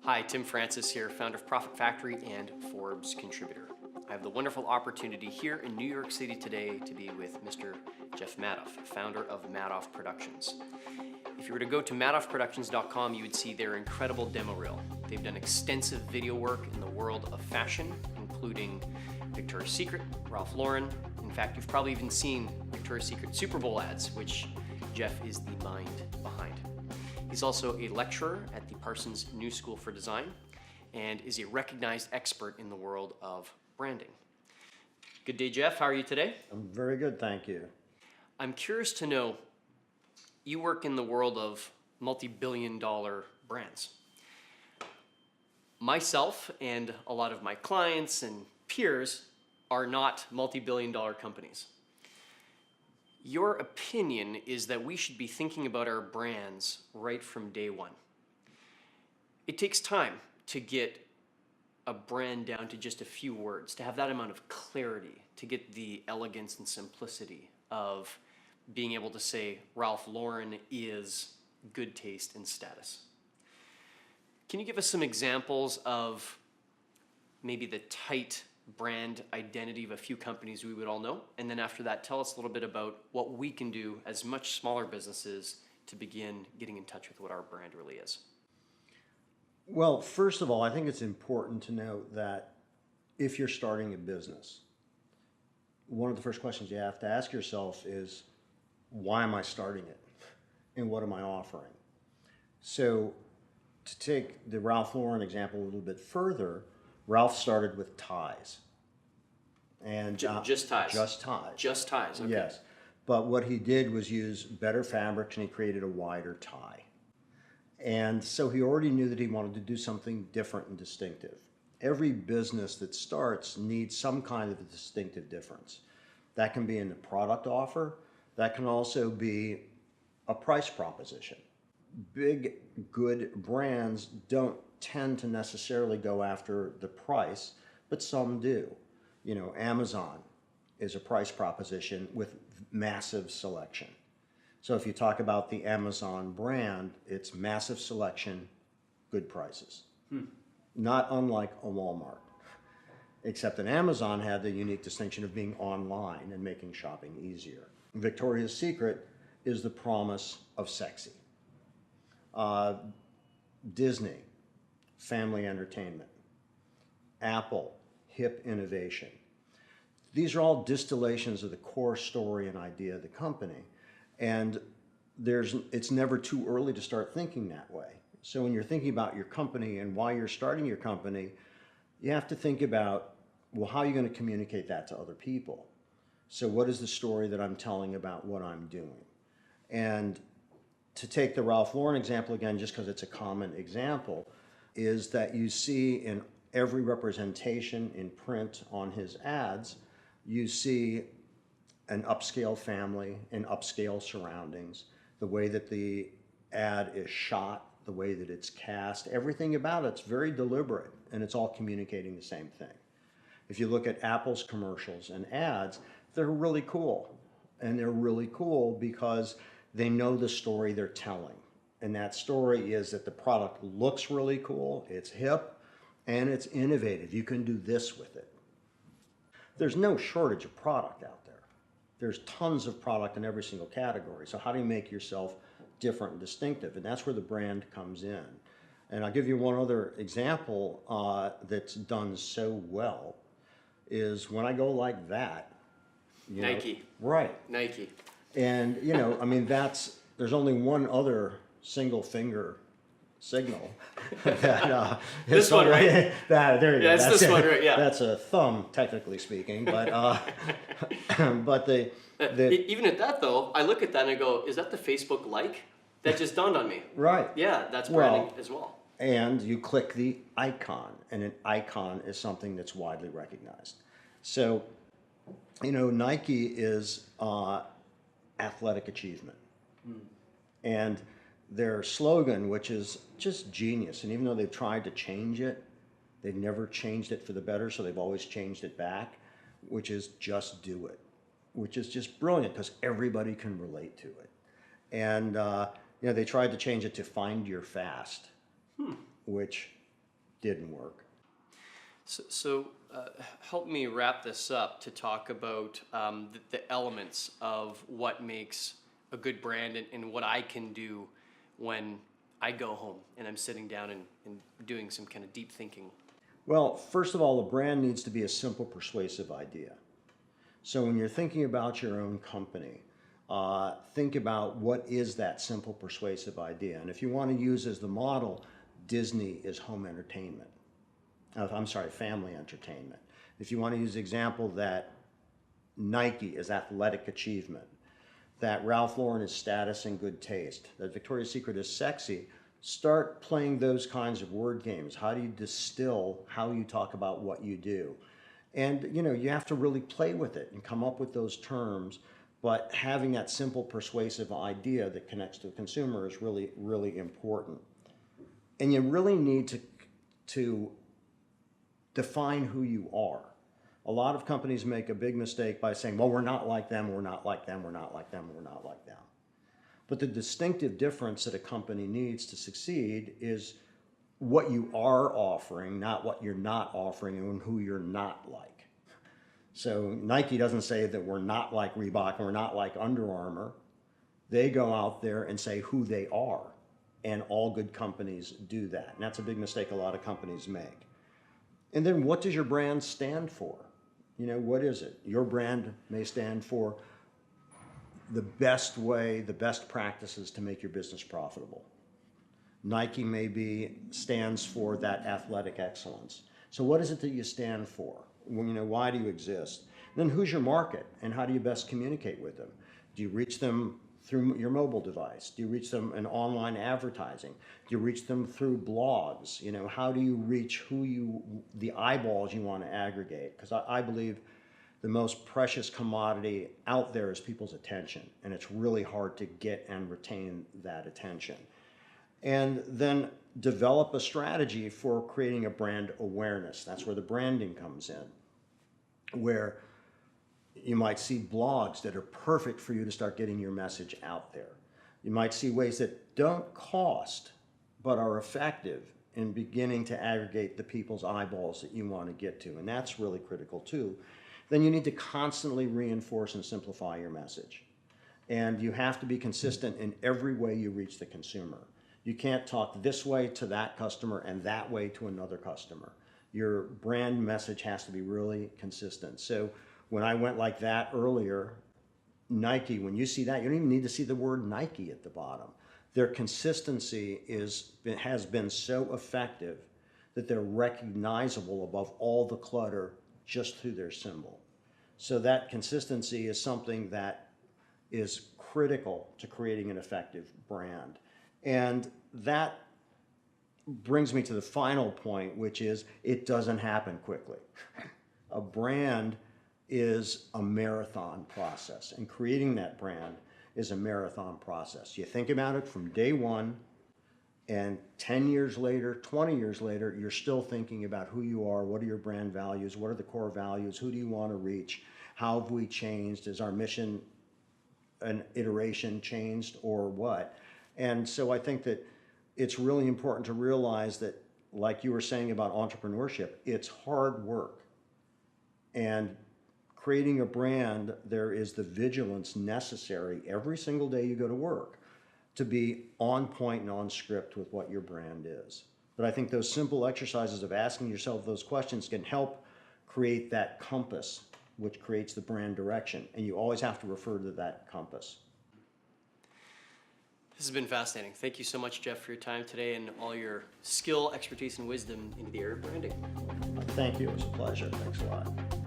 Hi, Tim Francis here, founder of Profit Factory and Forbes contributor. I have the wonderful opportunity here in New York City today to be with Mr. Jeff Madoff, founder of Madoff Productions. If you were to go to madoffproductions.com, you would see their incredible demo reel. They've done extensive video work in the world of fashion, including Victoria's Secret, Ralph Lauren. In fact, you've probably even seen Victoria's Secret Super Bowl ads, which Jeff is the mind behind. He's also a lecturer at the Parsons New School for Design and is a recognized expert in the world of branding. Good day, Jeff. How are you today? I'm very good, thank you. I'm curious to know, you work in the world of multi-billion-dollar brands. Myself and a lot of my clients and peers are not multi-billion-dollar companies. Your opinion is that we should be thinking about our brands right from day one. It takes time to get a brand down to just a few words, to have that amount of clarity, to get the elegance and simplicity of being able to say Ralph Lauren is good taste and status. Can you give us some examples of maybe the tight brand identity of a few companies we would all know? And then after that, tell us a little bit about what we can do as much smaller businesses to begin getting in touch with what our brand really is. Well, first of all, I think it's important to note that if you're starting a business, one of the first questions you have to ask yourself is, why am I starting it? And what am I offering? So to take the Ralph Lauren example a little bit further, Ralph started with ties. And just ties? Just ties. Just ties, okay. Yes. But what he did was use better fabrics and he created a wider tie. And so he already knew that he wanted to do something different and distinctive. Every business that starts needs some kind of a distinctive difference. That can be in the product offer. That can also be a price proposition. Big, good brands don't tend to necessarily go after the price, but some do. You know, Amazon is a price proposition with massive selection. So if you talk about the Amazon brand, it's massive selection, good prices. Not unlike a Walmart, except that Amazon had the unique distinction of being online and making shopping easier. Victoria's Secret is the promise of sexy. Disney, family entertainment. Apple, hip innovation. These are all distillations of the core story and idea of the company. And it's never too early to start thinking that way. So when you're thinking about your company and why you're starting your company, you have to think about, well, how are you going to communicate that to other people? So what is the story that I'm telling about what I'm doing? And to take the Ralph Lauren example again, just because it's a common example, is that you see in every representation in print on his ads, you see an upscale family in upscale surroundings, the way that the ad is shot, the way that it's cast, everything about it's very deliberate and it's all communicating the same thing. If you look at Apple's commercials and ads, they're really cool. And they're really cool because they know the story they're telling. And that story is that the product looks really cool, it's hip, and it's innovative. You can do this with it. There's no shortage of product out there. There's tons of product in every single category. So how do you make yourself different and distinctive? And that's where the brand comes in. And I'll give you one other example that's done so well is when I go like that. Nike. Right. Nike. And, you know, I mean, there's only one other single finger signal. That, this one, right? There you go. That's this one, right? Yeah. That's a thumb, technically speaking. But, but even at that, though, I look at that and I go, is that the Facebook like? That just dawned on me. Right. Yeah, that's branding as well. And you click the icon, and an icon is something that's widely recognized. So, you know, Nike is athletic achievement. And their slogan, which is just genius, and even though they've tried to change it, they've never changed it for the better, so they've always changed it back, which is just do it, which is just brilliant because everybody can relate to it. And you know, they tried to change it to find your fast, which didn't work. So help me wrap this up to talk about the elements of what makes a good brand and what I can do when I go home and I'm sitting down and doing some kind of deep thinking. Well, first of all, a brand needs to be a simple, persuasive idea. So when you're thinking about your own company, think about what is that simple, persuasive idea. And if you want to use as the model, Disney is home entertainment. I'm sorry, family entertainment. If you want to use the example that Nike is athletic achievement, that Ralph Lauren is status and good taste, that Victoria's Secret is sexy, start playing those kinds of word games. How do you distill how you talk about what you do? And you have to really play with it and come up with those terms, but having that simple, persuasive idea that connects to the consumer is really, really important. And you really need to define who you are. A lot of companies make a big mistake by saying, well, we're not like them, we're not like them, we're not like them, we're not like them. But the distinctive difference that a company needs to succeed is what you are offering, not what you're not offering and who you're not like. So Nike doesn't say that we're not like Reebok and we're not like Under Armour. They go out there and say who they are. And all good companies do that. And that's a big mistake a lot of companies make. And then what does your brand stand for? What is it? Your brand may stand for the best way, the best practices to make your business profitable. Nike stands for that athletic excellence. So what is it that you stand for? Why do you exist? And then who's your market and how do you best communicate with them? Do you reach them through your mobile device? Do you reach them in online advertising? Do you reach them through blogs? How do you reach the eyeballs you want to aggregate? Because I believe the most precious commodity out there is people's attention, and it's really hard to get and retain that attention. And then develop a strategy for creating a brand awareness. That's where the branding comes in, where you might see blogs that are perfect for you to start getting your message out there. You might see ways that don't cost, but are effective in beginning to aggregate the people's eyeballs that you want to get to. And that's really critical too. Then you need to constantly reinforce and simplify your message. And you have to be consistent in every way you reach the consumer. You can't talk this way to that customer and that way to another customer. Your brand message has to be really consistent. So when I went like that earlier, Nike, when you see that, you don't even need to see the word Nike at the bottom. Their consistency has been so effective that they're recognizable above all the clutter just through their symbol. So that consistency is something that is critical to creating an effective brand. And that brings me to the final point, which is it doesn't happen quickly. A brand is a marathon process, and creating that brand is a marathon process. You think about it from day one, and 10 years later, 20 years later, you're still thinking about who you are, what are your brand values, what are the core values, who do you want to reach, how have we changed, is our mission an iteration changed or what? And so I think that it's really important to realize that, like you were saying about entrepreneurship, it's hard work. And creating a brand, there is the vigilance necessary every single day you go to work to be on point and on script with what your brand is. But I think those simple exercises of asking yourself those questions can help create that compass, which creates the brand direction. And you always have to refer to that compass. This has been fascinating. Thank you so much, Jeff, for your time today and all your skill, expertise, and wisdom in the area of branding. Thank you. It was a pleasure. Thanks a lot.